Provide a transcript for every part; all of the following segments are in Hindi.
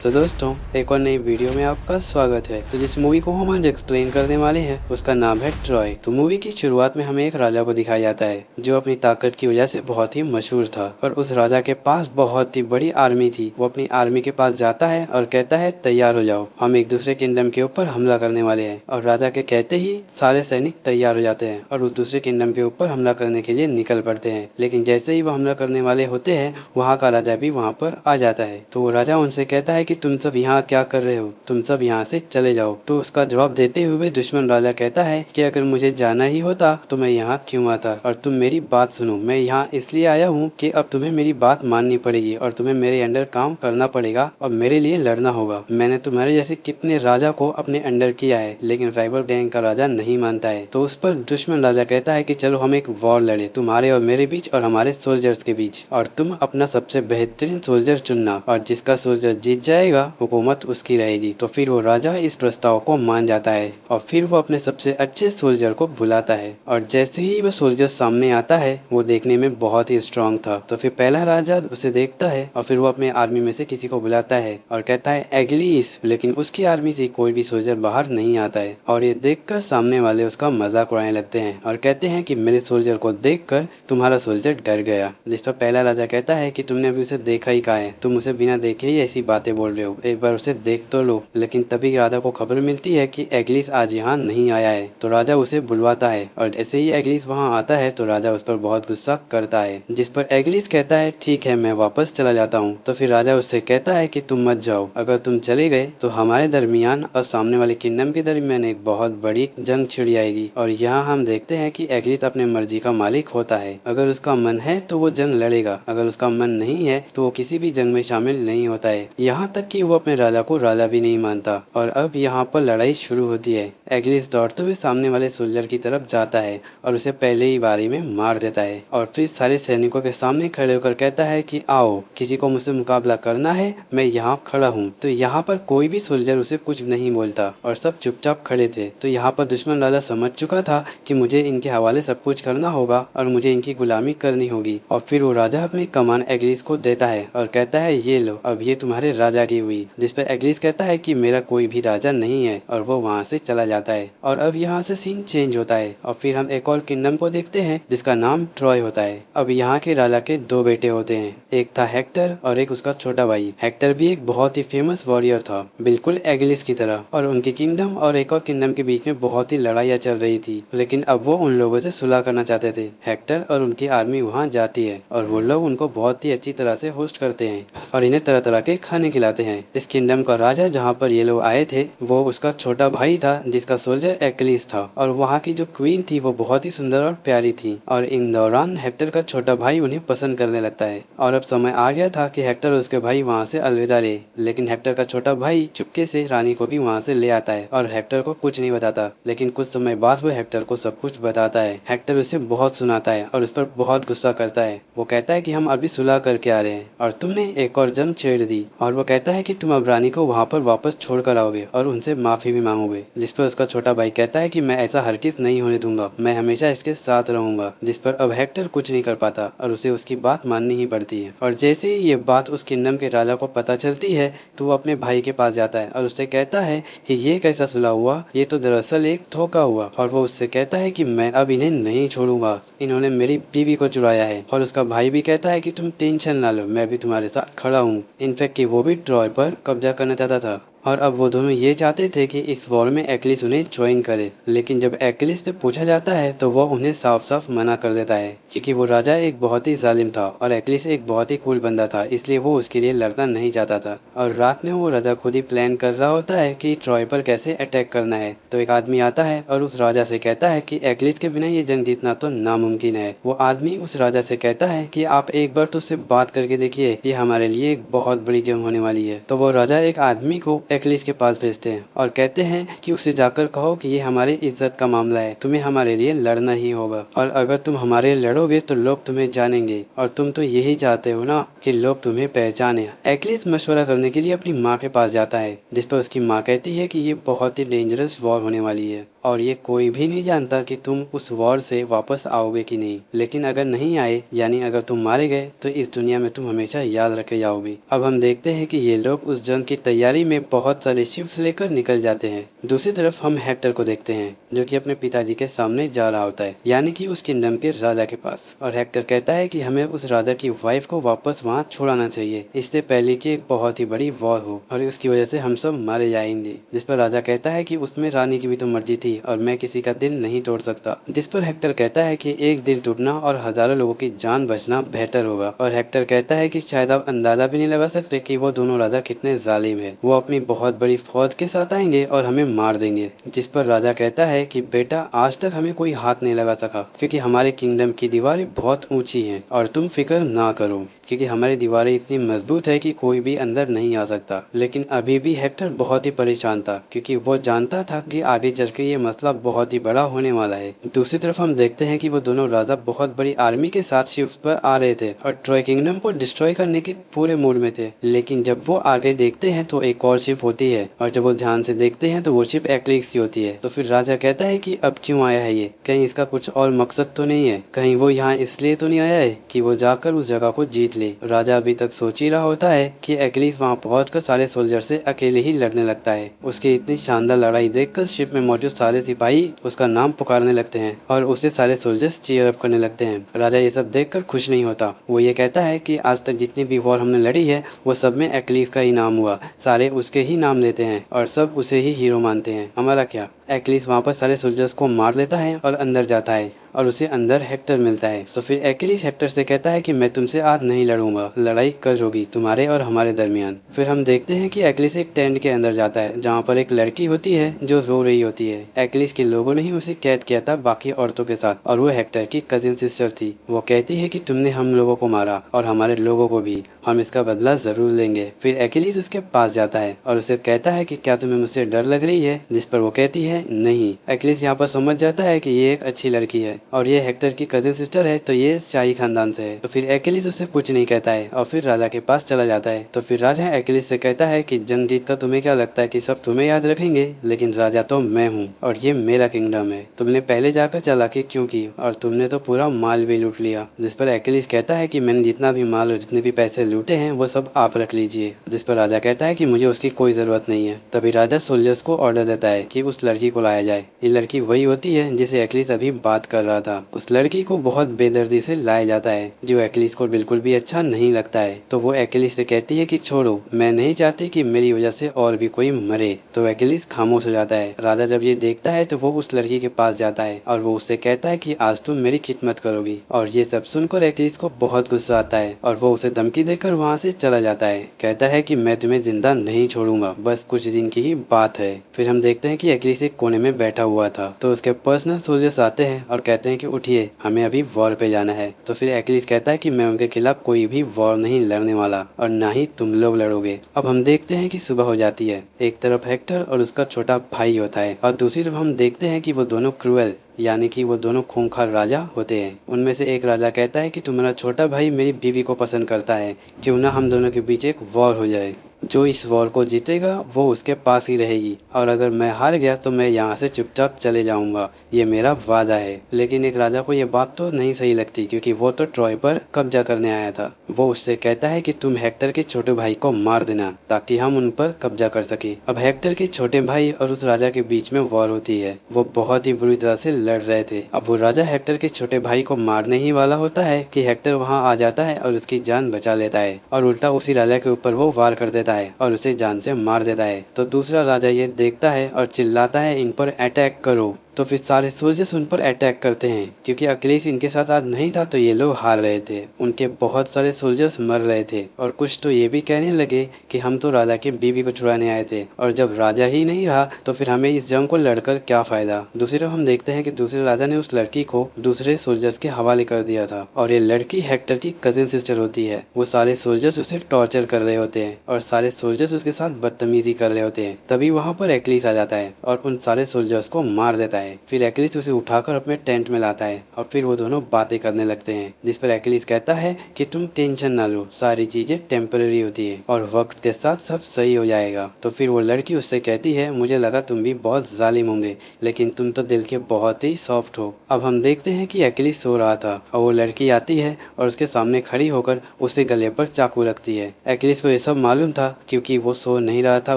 तो दोस्तों एक और नई वीडियो में आपका स्वागत है। तो जिस मूवी को हम आज एक्सप्लेन करने वाले हैं उसका नाम है ट्रॉय। तो मूवी की शुरुआत में हमें एक राजा को दिखाया जाता है जो अपनी ताकत की वजह से बहुत ही मशहूर था। पर उस राजा के पास बहुत ही बड़ी आर्मी थी। वो अपनी आर्मी के पास जाता है और कहता है तैयार हो जाओ, हम एक दूसरे किंगडम के ऊपर हमला करने वाले हैं। और राजा के कहते ही सारे सैनिक तैयार हो जाते हैं और उस दूसरे किंगडम के ऊपर हमला करने के लिए निकल पड़ते हैं। लेकिन जैसे ही वो हमला करने वाले होते हैं वहाँ का राजा भी वहाँ पर आ जाता है। तो वो राजा उनसे कहता है कि तुम सब यहाँ क्या कर रहे हो, तुम सब यहाँ से चले जाओ। तो उसका जवाब देते हुए दुश्मन राजा कहता है कि अगर मुझे जाना ही होता तो मैं यहाँ क्यों आता, और तुम मेरी बात सुनो, मैं यहाँ इसलिए आया हूँ कि अब तुम्हें मेरी बात माननी पड़ेगी और तुम्हें मेरे अंडर काम करना पड़ेगा और मेरे लिए लड़ना होगा। मैंने तुम्हारे जैसे कितने राजा को अपने अंडर किया है लेकिन राइवल गैंग का राजा नहीं मानता है। तो उस पर दुश्मन राजा कहता है कि चलो हम एक वॉर लड़े, तुम्हारे और मेरे बीच और हमारे सोल्जर्स के बीच, और तुम अपना सबसे बेहतरीन सोल्जर चुनना और जिसका सोल्जर जीत जाएगा हुकूमत उसकी रहेगी। तो फिर वो राजा इस प्रस्ताव को मान जाता है और फिर वो अपने सबसे अच्छे सोल्जर को बुलाता है। और जैसे ही वो सोल्जर सामने आता है वो देखने में बहुत ही स्ट्रांग था। तो फिर पहला राजा उसे देखता है और फिर वो अपने आर्मी में से किसी को बुलाता है और कहता है एग्लीस, लेकिन उसकी आर्मी से कोई भी सोल्जर बाहर नहीं आता है। और ये देखकर सामने वाले उसका मजाक उड़ाने लगते हैं और कहते हैं कि मेरे सोल्जर को देखकर तुम्हारा सोल्जर डर गया। जिस पर पहला राजा कहता है कि तुमने अभी उसे देखा ही कहाँ है, तुम उसे बिना देखे ही ऐसी बातें बोल रहे हो, एक बार उसे देख तो लो। लेकिन तभी राजा को खबर मिलती है कि एग्लिस आज यहाँ नहीं आया है। तो राजा उसे बुलवाता है और जैसे ही एग्लिस वहाँ आता है तो राजा उस पर बहुत गुस्सा करता है। जिस पर एग्लिस कहता है ठीक है मैं वापस चला जाता हूँ। तो फिर राजा उससे कहता है कि तुम मत जाओ, अगर तुम चले गए तो हमारे दरमियान और सामने वाले किंगडम के दरमियान एक बहुत बड़ी जंग छिड़ जाएगी। और यहाँ हम देखते हैं कि एग्लिस अपने मर्जी का मालिक होता है, अगर उसका मन है तो वो जंग लड़ेगा, अगर उसका मन नहीं है तो वो किसी भी जंग में शामिल नहीं होता है। यहाँ तक कि वो अपने राजा को राजा भी नहीं मानता। और अब यहाँ पर लड़ाई शुरू होती है। एग्लिस दौड़ते हुए सामने वाले सोल्जर की तरफ जाता है और उसे पहले ही बारी में मार देता है और फिर सारे सैनिकों के सामने खड़े होकर कहता है कि आओ, किसी को मुझसे मुकाबला करना है, मैं यहाँ खड़ा हूँ। तो यहाँ पर कोई भी सोल्जर उसे कुछ नहीं बोलता और सब चुपचाप खड़े थे। तो यहाँ पर दुश्मन राजा समझ चुका था कि मुझे इनके हवाले सब कुछ करना होगा और मुझे इनकी गुलामी करनी होगी। और फिर वो राजा अपनी कमान एग्लिस को देता है और कहता है ये लो, अब ये तुम्हारे राजा की हुई। जिस पर एग्लिस कहता है कि मेरा कोई भी राजा नहीं है और वो वहाँ से चला जाता है। और अब यहाँ से सीन चेंज होता है और फिर हम एक और किंगडम को देखते हैं जिसका नाम ट्रॉय होता है। अब यहाँ के राजा के दो बेटे होते हैं, एक था हेक्टर और एक उसका छोटा भाई। हेक्टर भी एक बहुत ही फेमस वॉरियर था, बिल्कुल एगिलिस की तरह, और उनके किंगडम और एक और किंगडम के बीच में बहुत ही लड़ाइयाँ चल रही थी। लेकिन अब वो उन लोगों से सुलह करना चाहते थे। हेक्टर और उनकी आर्मी वहाँ जाती है और वो लोग उनको बहुत ही अच्छी तरह से होस्ट करते हैं और इन्हें तरह तरह के खाने खिलाते हैं। इस किंगडम का राजा जहाँ पर ये लोग आए थे वो उसका छोटा भाई था जिसका सोल्जर एक्लिस था, और वहाँ की जो क्वीन थी वो बहुत ही सुंदर और प्यारी थी। और इन दौरान हेक्टर का छोटा भाई उन्हें पसंद करने लगता है और अब समय आ गया था कि हेक्टर और उसके भाई वहाँ से अलविदा ले। लेकिन हेक्टर का छोटा भाई चुपके से रानी को भी वहाँ से ले आता है और हेक्टर को कुछ नहीं बताता। लेकिन कुछ समय बाद वो हेक्टर को सब कुछ बताता है। हेक्टर उसे बहुत सुनाता है और उस पर बहुत गुस्सा करता है। वो कहता है कि हम अभी सुलह करके आ रहे हैं और तुमने एक और जंग छेड़ दी। और वो कहता है कि तुम अब रानी को वहाँ पर वापस छोड़ कर आओगे और उनसे माफी भी मांगोगे। जिस पर उसका छोटा भाई कहता है कि मैं ऐसा हरगिज नहीं होने दूंगा, मैं हमेशा इसके साथ रहूंगा। जिस पर अब हेक्टर कुछ नहीं कर पाता और उसे उसकी बात माननी ही पड़ती है। और जैसे ही ये बात उस किंगडम के राजा को पता चलती है तो वो अपने भाई के पास जाता है और उससे कहता है कि ये कैसा सुलह हुआ, ये तो दरअसल एक धोखा हुआ। और वो उससे कहता है कि मैं अब इन्हें नहीं छोड़ूंगा, इन्होंने मेरी बीवी को चुराया है। और उसका भाई भी कहता है कि तुम टेंशन ना लो, मैं भी तुम्हारे साथ खड़ा हूँ। इनफैक्ट कि वो भी ट्रॉय पर कब्जा करना चाहता था और अब वो दोनों ये चाहते थे कि इस वॉर में एक्लिस उन्हें ज्वाइन करे। लेकिन जब एक्लिस से पूछा जाता है तो वो उन्हें साफ साफ मना कर देता है क्योंकि वो राजा एक बहुत ही जालिम था और एक्लिस एक बहुत ही कूल बंदा था, इसलिए वो उसके लिए लड़ना नहीं चाहता था। और रात में वो राजा खुद ही प्लान कर रहा होता है कि ट्रॉय पर कैसे अटैक करना है। तो एक आदमी आता है और उस राजा से कहता है कि एक्लिस के बिना ये जंग जीतना तो नामुमकिन है। वो आदमी उस राजा से कहता है कि आप एक बार तो उससे बात करके देखिए, ये हमारे लिए एक बहुत बड़ी जंग होने वाली है। तो वो राजा एक आदमी को एक्लिस के पास भेजते हैं और कहते हैं कि उसे जाकर कहो कि ये हमारी इज्जत का मामला है, तुम्हें हमारे लिए लड़ना ही होगा और अगर तुम हमारे लड़ोगे तो लोग तुम्हें जानेंगे और तुम तो यही चाहते हो ना कि लोग तुम्हें पहचाने। एक्लिस मशवरा करने के लिए अपनी माँ के पास जाता है, जिस पर उसकी माँ कहती है कि ये बहुत ही डेंजरस वॉर होने वाली है और ये कोई भी नहीं जानता कि तुम उस वॉर से वापस आओगे कि नहीं, लेकिन अगर नहीं आए यानी अगर तुम मारे गए तो इस दुनिया में तुम हमेशा याद रखे जाओगे। अब हम देखते हैं कि ये लोग उस जंग की तैयारी में बहुत सारे शिप्स लेकर निकल जाते हैं। दूसरी तरफ हम हेक्टर को देखते हैं जो कि अपने पिताजी के सामने जा रहा होता है, यानी कि उस किंगडम के राजा के पास, और हेक्टर कहता है कि हमें उस राजा की वाइफ को वापस वहाँ छोड़ाना चाहिए, इससे पहले कि एक बहुत ही बड़ी वॉर हो और उसकी वजह से हम सब मारे जाएंगे। जिस पर राजा कहता है कि उसमें रानी की भी तो मर्जी थी और मैं किसी का दिल नहीं तोड़ सकता। जिस पर हेक्टर कहता है कि एक दिल टूटना और हजारों लोगों की जान बचना बेहतर होगा, और हेक्टर कहता है कि शायद आप अंदाजा भी नहीं लगा सकते कि वो दोनों राजा कितने जालिम है। वो अपनी बहुत बड़ी फौज के साथ आएंगे और हमें मार देंगे। जिस पर राजा कहता है कि बेटा आज तक हमें कोई हाथ नहीं लगा सका क्योंकि हमारे किंगडम की दीवारें बहुत ऊंची हैं और तुम फिक्र ना करो क्योंकि हमारी दीवारें इतनी मजबूत है कि कोई भी अंदर नहीं आ सकता। लेकिन अभी भी हेक्टर बहुत ही परेशान था क्योंकि वो जानता था कि आगे चल के ये मसला बहुत ही बड़ा होने वाला है। दूसरी तरफ हम देखते हैं कि वो दोनों राजा बहुत बड़ी आर्मी के साथ शिप्स पर आ रहे थे और ट्रॉय किंगडम को डिस्ट्रॉय करने के पूरे मूड में थे। लेकिन जब वो आगे देखते हैं तो एक और शिप होती है और जब वो ध्यान से देखते हैं तो वो शिप एक्लिस की होती है। तो फिर राजा कहता है कि अब क्यों आया है ये, कहीं इसका कुछ और मकसद तो नहीं है, कहीं वो यहाँ इसलिए तो नहीं आया है कि वो जाकर उस जगह को जीत ले। राजा अभी तक सोच ही रहा होता है कि एक्लिस वहाँ पहुंचकर सारे सोल्जर से अकेले ही लड़ने लगता है। उसकी इतनी शानदार लड़ाई देखकर शिप में मौजूद सारे सिपाही उसका नाम पुकारने लगते हैं और उसे सारे सोल्जर्स चीयर अप करने लगते हैं। राजा ये सब देखकर खुश नहीं होता। वो ये कहता है कि आज तक जितनी भी वॉर हमने लड़ी है वो सब में एक्लिस का ही नाम हुआ, सारे उसके ही नाम लेते हैं और सब उसे ही हीरो मानते हैं, हमारा क्या। एक्लिस वहाँ पर सारे सोल्जर्स को मार देता है और अंदर जाता है और उसे अंदर हेक्टर मिलता है। तो फिर एक्लिस हेक्टर से कहता है कि मैं तुमसे आज नहीं लड़ूंगा, लड़ाई कल होगी तुम्हारे और हमारे दरमियान। फिर हम देखते हैं कि एक्लिस एक टेंट के अंदर जाता है जहाँ पर एक लड़की होती है जो रो रही होती है। एक्लिस के लोगों ने ही उसे कैद किया था बाकी औरतों के साथ और वो हेक्टर की कजिन सिस्टर थी। वो कहती है कि तुमने हम लोगों को मारा और हमारे लोगों को भी, हम इसका बदला जरूर लेंगे। फिर एक्लिस उसके पास जाता है और उसे कहता है कि क्या तुम्हें मुझसे डर लग रही है, जिस पर वो कहती है नहीं। एक्लिस यहाँ पर समझ जाता है कि ये एक अच्छी लड़की है और ये हेक्टर की कजिन सिस्टर है तो ये शाही खानदान से है। तो फिर एक्लिस उससे कुछ नहीं कहता है और फिर राजा के पास चला जाता है। तो फिर राजा एक्लिस से कहता है कि जंग जीत कर तुम्हें क्या लगता है कि सब तुम्हें याद रखेंगे, लेकिन राजा तो मैं हूँ और ये मेरा किंगडम है। तुमने पहले जाकर चालाकी क्यों की और तुमने तो पूरा माल भी लूट लिया। जिस पर एक्लिस कहता है कि मैंने जितना भी माल और जितने भी पैसे लूटे हैं वो सब आप रख लीजिए। जिस पर राजा कहता है कि मुझे उसकी कोई जरूरत नहीं है। तभी राजा सोल्जर्स को ऑर्डर देता है कि उस लड़की को लाया जाए। ये लड़की वही होती है जिसे एक्लिस अभी बात कर रहा था। उस लड़की को बहुत बेदर्दी से लाया जाता है जो एक्लिस को बिल्कुल भी अच्छा नहीं लगता है। तो वो एक्लिस से कहती है कि छोड़ो, मैं नहीं चाहती कि मेरी वजह से और भी कोई मरे। तो एक्लिस खामोश हो जाता है। राजा जब ये देखता है तो वो उस लड़की के पास जाता है और वो उससे कहता है कि आज तुम मेरी खिदमत करोगी। और ये सब सुनकर एक्लिस को बहुत गुस्सा आता है और वो उसे धमकी देकर वहाँ से चला जाता है। कहता है कि मैं तुम्हें जिंदा नहीं छोड़ूंगा, बस कुछ दिन की ही बात है। फिर हम देखते हैं कि एक्लिस एक कोने में बैठा हुआ था तो उसके पर्सनल सोल्जर्स आते हैं और कहते हैं कि उठिए, हमें अभी वॉर पे जाना है। तो फिर एक्लिस कहता है कि मैं उनके खिलाफ कोई भी वॉर नहीं लड़ने वाला और ना ही तुम लोग लड़ोगे। अब हम देखते हैं कि सुबह हो जाती है। एक तरफ हेक्टर और उसका छोटा भाई होता है और दूसरी तरफ हम देखते हैं कि वो दोनों क्रूएल यानी कि वो दोनों खूंखार राजा होते हैं। उनमें से एक राजा कहता है कि तुम्हारा छोटा भाई मेरी बीवी को पसंद करता है, क्यों ना हम दोनों के बीच एक वॉर हो जाए। जो इस वॉर को जीतेगा वो उसके पास ही रहेगी और अगर मैं हार गया तो मैं यहाँ से चुपचाप चले जाऊंगा, ये मेरा वादा है। लेकिन एक राजा को ये बात तो नहीं सही लगती क्योंकि वो तो ट्रॉय पर कब्जा करने आया था। वो उससे कहता है कि तुम हेक्टर के छोटे भाई को मार देना ताकि हम उन पर कब्जा कर सके। अब हेक्टर के छोटे भाई और उस राजा के बीच में वॉर होती है। वो बहुत ही बुरी तरह से लड़ रहे थे। अब वो राजा हेक्टर के छोटे भाई को मारने ही वाला होता है कि हेक्टर वहाँ आ जाता है और उसकी जान बचा लेता है और उल्टा उसी राजा के ऊपर वो वार कर देता है और उसे जान से मार देता है। तो दूसरा राजा ये देखता है और चिल्लाता है इन पर अटैक करो। तो फिर सारे सोल्जर्स उन पर अटैक करते हैं। क्योंकि अकेलीस इनके साथ आज नहीं था तो ये लोग हार रहे थे, उनके बहुत सारे सोल्जर्स मर रहे थे और कुछ तो ये भी कहने लगे कि हम तो राजा की बीवी को छुड़ाने आए थे और जब राजा ही नहीं रहा तो फिर हमें इस जंग को लड़कर क्या फायदा। दूसरी तरफ हम देखते हैं कि दूसरे राजा ने उस लड़की को दूसरे सोल्जर्स के हवाले कर दिया था और ये लड़की हेक्टर की कजिन सिस्टर होती है। वो सारे सोल्जर्स उसे टॉर्चर कर रहे होते हैं और सारे सोल्जर्स उसके साथ बदतमीजी कर रहे होते हैं। तभी वहाँ पर एक्लिस आ जाता है और उन सारे सोल्जर्स को मार देता है। फिर एक्लिस उसे उठाकर अपने टेंट में लाता है और फिर वो दोनों बातें करने लगते हैं, जिस पर एक्लिस कहता है कि तुम टेंशन ना लो, सारी चीजें टेम्पररी होती है और वक्त के साथ सब सही हो जाएगा। तो फिर वो लड़की उससे कहती है, मुझे लगा तुम भी बहुत जालिम होंगे लेकिन तुम तो दिल के बहुत ही सॉफ्ट हो। अब हम देखते हैं कि एक्लिस सो रहा था और वो लड़की आती है और उसके सामने खड़ी होकर उसके गले पर चाकू रखती है। एक्लिस को ये सब मालूम था क्योंकि वो सो नहीं रहा था,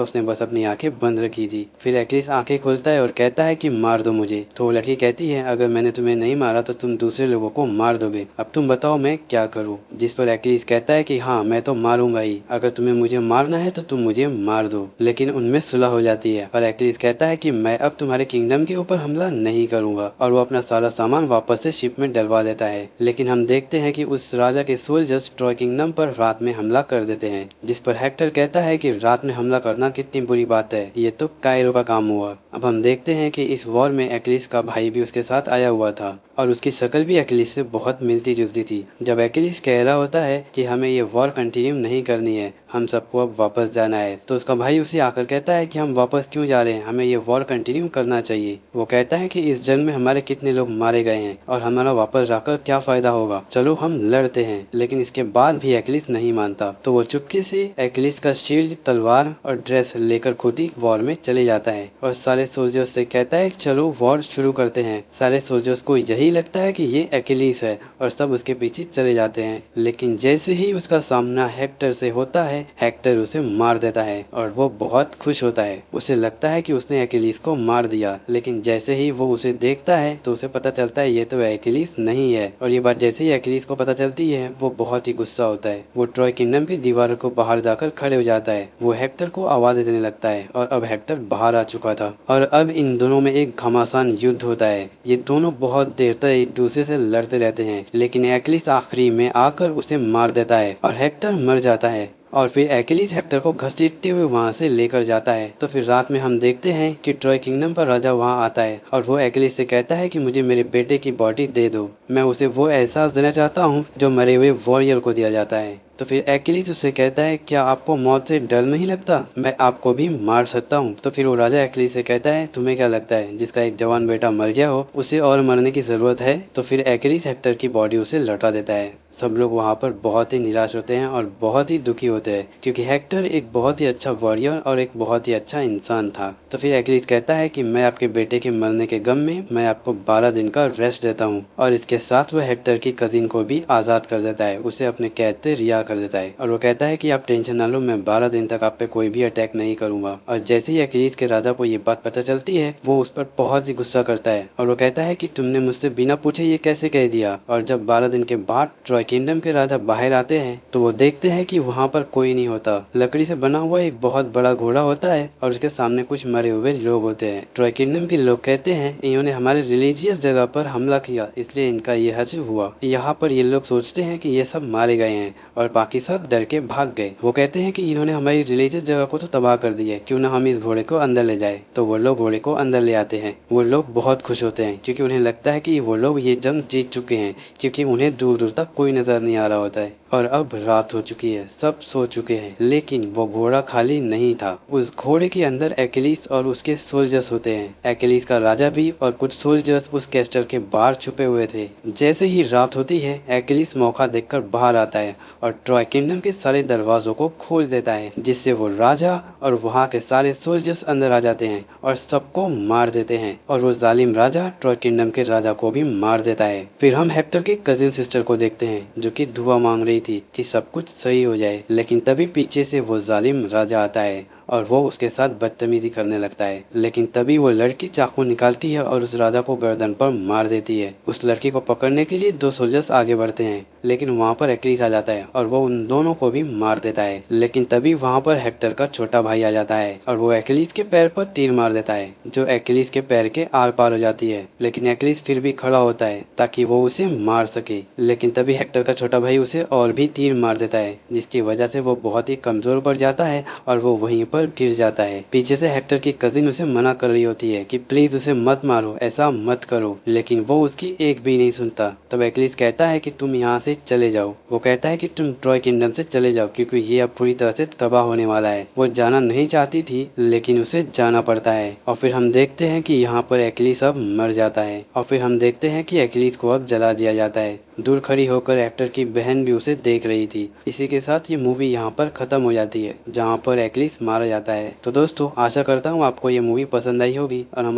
उसने बस अपनी आंखें बंद रखी थी। फिर एक्लिस आंखें खोलता है और कहता है कि मार दो मुझे। तो वो लड़की कहती है, अगर मैंने तुम्हें नहीं मारा तो तुम दूसरे लोगों को मार दोगे, अब तुम बताओ मैं क्या करूँ। जिस पर एक्लिस कहता है कि हाँ मैं तो मारूंगा ही, अगर तुम्हें मुझे मारना है तो तुम मुझे मार दो। लेकिन उनमें सुलह हो जाती है और एक्लिस कहता है कि मैं अब तुम्हारे किंगडम के ऊपर हमला नहीं करूंगा और वो अपना सारा सामान वापस से शिप में डलवा देता है। लेकिन हम देखते हैं कि उस राजा के सोल्जर्स ट्रॉय किंगडम पर रात में हमला कर देते हैं, जिस पर हेक्टर कहता है कि रात में हमला करना कितनी बुरी बात है, ये तो कायरो का काम हुआ। अब हम देखते हैं कि इस वॉर में एक्लिस का भाई भी उसके साथ आया हुआ था और उसकी शक्ल भी एक्लिस से बहुत मिलती जुलती थी। जब एक्लिस कह रहा होता है कि हमें ये वॉर कंटिन्यू नहीं करनी है, हम सबको अब वापस जाना है, तो उसका भाई उसे आकर कहता है कि हम वापस क्यों जा रहे हैं, हमें ये वॉर कंटिन्यू करना चाहिए। वो कहता है कि इस जंग में हमारे कितने लोग मारे गए हैं और हमारा वापस जाकर क्या फायदा होगा, चलो हम लड़ते हैं। लेकिन इसके बाद भी एक्लिस नहीं मानता, तो वो चुपके से एक्लिस का शील्ड, तलवार और ड्रेस लेकर खुद ही वॉर में चले जाता है और सारे सोल्जर्स से कहता है चलो वॉर शुरू करते हैं। सारे सोल्जर्स को यही लगता है कि ये एक्लिस है और सब उसके पीछे चले जाते हैं। लेकिन जैसे ही उसका सामना हेक्टर से होता है, हेक्टर उसे मार देता है और वो बहुत खुश होता है। उसे लगता है कि उसने एक्लिस को मार दिया, लेकिन जैसे ही वो उसे देखता है तो उसे पता चलता है ये तो एक्लिस नहीं है। और ये बात जैसे ही एक्लिस को पता चलती है वो बहुत ही गुस्सा होता है। वो ट्रॉय किंगडम की दीवार को बाहर जाकर खड़े हो जाता है। वो हेक्टर को आवाज देने लगता है और अब हेक्टर बाहर आ चुका था और अब इन दोनों में एक घमासान युद्ध होता है। ये दोनों बहुत देर तक एक दूसरे से लड़ते रहते हैं, लेकिन एक्लिस आखिरी में आकर उसे मार देता है और हेक्टर मर जाता है। और फिर एक्लिस हेक्टर को घसीटते हुए वहाँ से लेकर जाता है। तो फिर रात में हम देखते हैं कि ट्रॉय किंगडम पर राजा वहाँ आता है और वो एक्लिस से कहता है कि मुझे मेरे बेटे की बॉडी दे दो, मैं उसे वो एहसास देना चाहता हूँ जो मरे हुए वॉरियर को दिया जाता है। तो फिर एक्लिस उससे कहता है, क्या आपको मौत से डर नहीं लगता, मैं आपको भी मार सकता हूँ। तो फिर वो राजा एक्लिस से कहता है, तुम्हें क्या लगता है जिसका एक जवान बेटा मर गया हो उसे और मरने की जरूरत है। तो फिर एक्लिस हेक्टर की बॉडी उसे लौटा देता है। सब लोग वहाँ पर बहुत ही निराश होते हैं और बहुत ही दुखी होते हैं क्योंकि हेक्टर एक बहुत ही अच्छा वॉरियर और एक बहुत ही अच्छा इंसान था। तो फिर एक्लिस कहता है कि मैं आपके बेटे के मरने के गम में मैं आपको 12 दिन का रेस्ट देता हूँ और इसके साथ वह हेक्टर की कजिन को भी आज़ाद कर देता है, उसे अपने कैद से रिहा कर देता है और वो कहता है कि आप टेंशन ना लो, मैं 12 दिन तक आप पे कोई भी अटैक नहीं करूंगा। और जैसे ही एक्लिस के राजा को ये बात पता चलती है वो उस पर बहुत ही गुस्सा करता है और वो कहता है कि तुमने मुझसे बिना पूछे ये कैसे कह दिया। और जब 12 दिन के बाद ट्रॉय किंगडम के राजा बाहर आते हैं तो वो देखते हैं कि वहाँ पर कोई नहीं होता। लकड़ी से बना हुआ एक बहुत बड़ा घोड़ा होता है और उसके सामने कुछ मरे हुए लोग होते हैं। ट्रॉय किंगडम के लोग कहते हैं इन्होंने हमारे रिलीजियस जगह पर हमला किया इसलिए इनका ये हश्र हुआ। यहाँ पर ये लोग सोचते हैं कि ये सब मारे गए हैं और बाकी सब डर के भाग गए। वो कहते हैं कि इन्होंने हमारी रिलीजियस जगह को तो तबाह कर दिया, क्यों ना हम इस घोड़े को अंदर ले जाए। तो वो लोग घोड़े को अंदर ले आते हैं। वो लोग बहुत खुश होते हैं क्योंकि उन्हें लगता है कि वो लोग ये जंग जीत चुके हैं, क्योंकि उन्हें दूर दूर तक कोई नजर नहीं आ रहा होता है। और अब रात हो चुकी है, सब सो चुके हैं, लेकिन वो घोड़ा खाली नहीं था। उस घोड़े के अंदर एक्लिस और उसके सोल्जर्स होते हैं। एक्लिस का राजा भी और कुछ सोल्जर्स उस कैस्टल के बाहर छुपे हुए थे। जैसे ही रात होती है एक्लिस मौका देखकर बाहर आता है और ट्रॉय किंगडम के सारे दरवाजों को खोल देता है, जिससे वो राजा और वहाँ के सारे सोल्जर्स अंदर आ जाते हैं और सबको मार देते हैं। और वो जालिम राजा ट्रॉय किंगडम के राजा को भी मार देता है। फिर हम हेक्टर की कजिन सिस्टर को देखते हैं जो कि दुआ मांग रही थी कि सब कुछ सही हो जाए, लेकिन तभी पीछे से वो जालिम राजा आता है और वो उसके साथ बदतमीजी करने लगता है। लेकिन तभी वो लड़की चाकू निकालती है और उस राजा को गर्दन पर मार देती है। उस लड़की को पकड़ने के लिए 2 सोल्जर्स आगे बढ़ते हैं, लेकिन वहाँ पर एक्लिस आ जाता है और वो उन दोनों को भी मार देता है। लेकिन तभी वहाँ पर हेक्टर का छोटा भाई आ जाता है और वो एक्लिस के पैर पर तीर मार देता है, जो एक्लिस के पैर के आर पार हो जाती है। लेकिन एक्लिस फिर भी खड़ा होता है ताकि वो उसे मार सके। लेकिन तभी हेक्टर का छोटा भाई उसे और भी तीर मार देता है, जिसकी वजह से वो बहुत ही कमजोर पड़ जाता है और वो वहीं पर गिर जाता है। पीछे से हेक्टर की कजिन उसे मना कर रही होती है कि प्लीज उसे मत मारो, ऐसा मत करो, लेकिन वो उसकी एक भी नहीं सुनता। तब एक्लिस कहता है कि तुम यहाँ से चले जाओ। वो कहता है कि तुम ट्रॉय किंगडम से चले जाओ क्योंकि ये अब पूरी तरह से तबाह होने वाला है। वो जाना नहीं चाहती थी, लेकिन उसे जाना पड़ता है। और फिर हम देखते हैं कि यहाँ पर एक्लिस अब मर जाता है और फिर हम देखते हैं कि एक्लिस को अब जला दिया जाता है। दूर खड़ी होकर एक्टर की बहन भी उसे देख रही थी। इसी के साथ ये मूवी यहाँ पर खत्म हो जाती है, जहाँ पर एक्लिस मारा जाता है। तो दोस्तों, आशा करता हूँ आपको ये मूवी पसंद आई होगी और हमारे